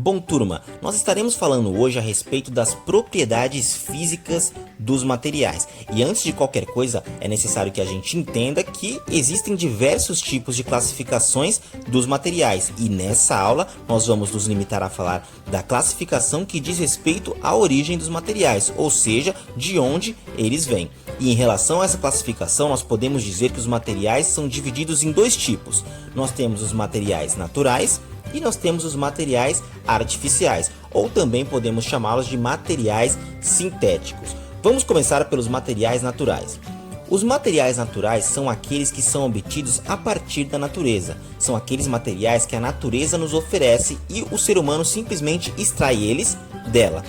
Bom, turma, nós estaremos falando hoje a respeito das propriedades físicas dos materiais. E antes de qualquer coisa, é necessário que a gente entenda que existem diversos tipos de classificações dos materiais. E nessa aula, nós vamos nos limitar a falar da classificação que diz respeito à origem dos materiais, ou seja, de onde eles vêm. E em relação a essa classificação, nós podemos dizer que os materiais são divididos em dois tipos. Nós temos os materiais naturais e nós temos os materiais artificiais, ou também podemos chamá-los de materiais sintéticos. Vamos começar pelos materiais naturais. Os materiais naturais são aqueles que são obtidos a partir da natureza. São aqueles materiais que a natureza nos oferece e o ser humano simplesmente extrai eles dela.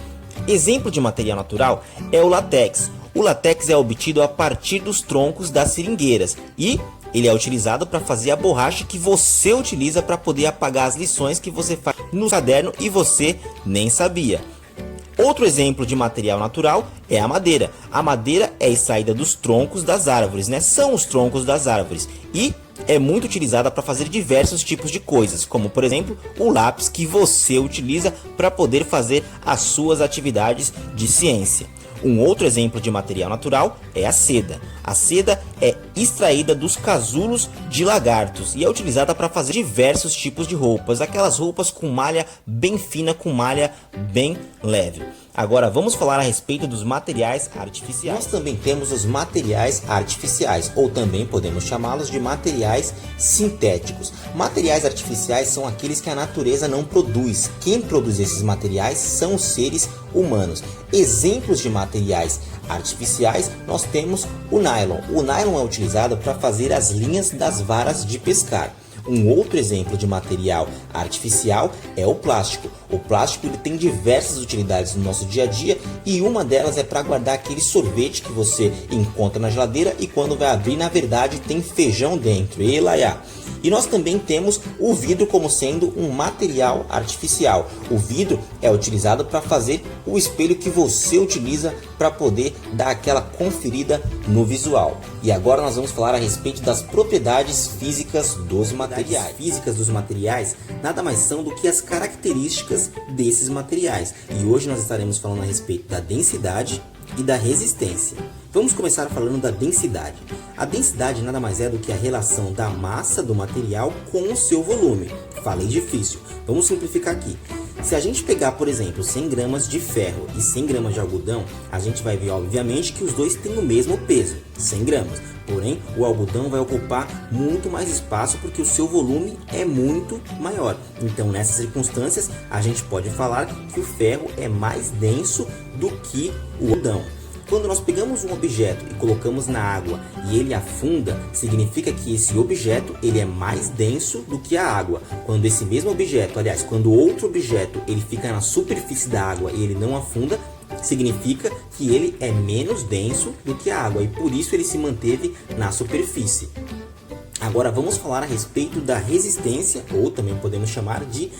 Exemplo de material natural é o látex. O látex é obtido a partir dos troncos das seringueiras e ele é utilizado para fazer a borracha que você utiliza para poder apagar as lições que você faz no caderno e você nem sabia. Outro exemplo de material natural é a madeira. A madeira é extraída dos troncos das árvores, São os troncos das árvores e é muito utilizada para fazer diversos tipos de coisas, como por exemplo o lápis que você utiliza para poder fazer as suas atividades de ciência. Um outro exemplo de material natural é a seda. A seda é extraída dos casulos de lagartos e é utilizada para fazer diversos tipos de roupas, aquelas roupas com malha bem fina, com malha bem leve. Agora vamos falar a respeito dos materiais artificiais. Nós também temos os materiais artificiais, ou também podemos chamá-los de materiais sintéticos. Materiais artificiais são aqueles que a natureza não produz. Quem produz esses materiais são os seres humanos. Exemplos de materiais artificiais, nós temos o nylon. O nylon é utilizado para fazer as linhas das varas de pescar. Um outro exemplo de material artificial é o plástico. O plástico ele tem diversas utilidades no nosso dia a dia e uma delas é para guardar aquele sorvete que você encontra na geladeira e quando vai abrir, na verdade, tem feijão dentro. E nós também temos o vidro como sendo um material artificial. O vidro é utilizado para fazer o espelho que você utiliza para poder dar aquela conferida no visual. E agora nós vamos falar a respeito das propriedades físicas dos materiais. Físicas dos materiais nada mais são do que as características desses materiais. E hoje nós estaremos falando a respeito da densidade e da resistência. Vamos começar falando da densidade. A densidade nada mais é do que a relação da massa do material com o seu volume. Falei difícil. Vamos simplificar aqui. Se a gente pegar, por exemplo, 100 gramas de ferro e 100 gramas de algodão, a gente vai ver, obviamente, que os dois têm o mesmo peso, 100 gramas. Porém, o algodão vai ocupar muito mais espaço porque o seu volume é muito maior. Então, nessas circunstâncias, a gente pode falar que o ferro é mais denso do que o algodão. Quando nós pegamos um objeto e colocamos na água e ele afunda, significa que esse objeto ele é mais denso do que a água. Quando esse mesmo objeto, quando outro objeto ele fica na superfície da água e ele não afunda, significa que ele é menos denso do que a água e por isso ele se manteve na superfície. Agora vamos falar a respeito da resistência, ou também podemos chamar de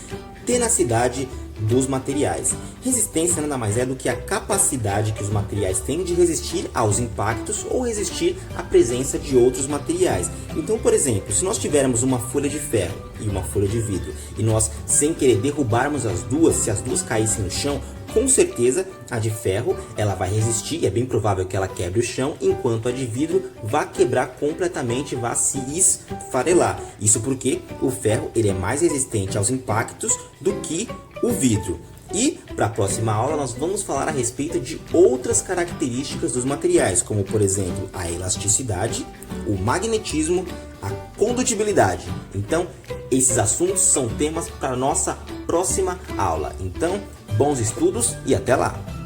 tenacidade dos materiais. Resistência nada mais é do que a capacidade que os materiais têm de resistir aos impactos ou resistir à presença de outros materiais. Então, por exemplo, se nós tivermos uma folha de ferro e uma folha de vidro e nós, sem querer, derrubarmos as duas, se as duas caíssem no chão, com certeza a de ferro ela vai resistir, é bem provável que ela quebre o chão, enquanto a de vidro vai quebrar completamente, vai se esfarelar. Isso porque o ferro ele é mais resistente aos impactos do que o vidro. E para a próxima aula nós vamos falar a respeito de outras características dos materiais, como por exemplo a elasticidade, o magnetismo, a condutibilidade. Então esses assuntos são temas para a nossa próxima aula. Então, bons estudos e até lá!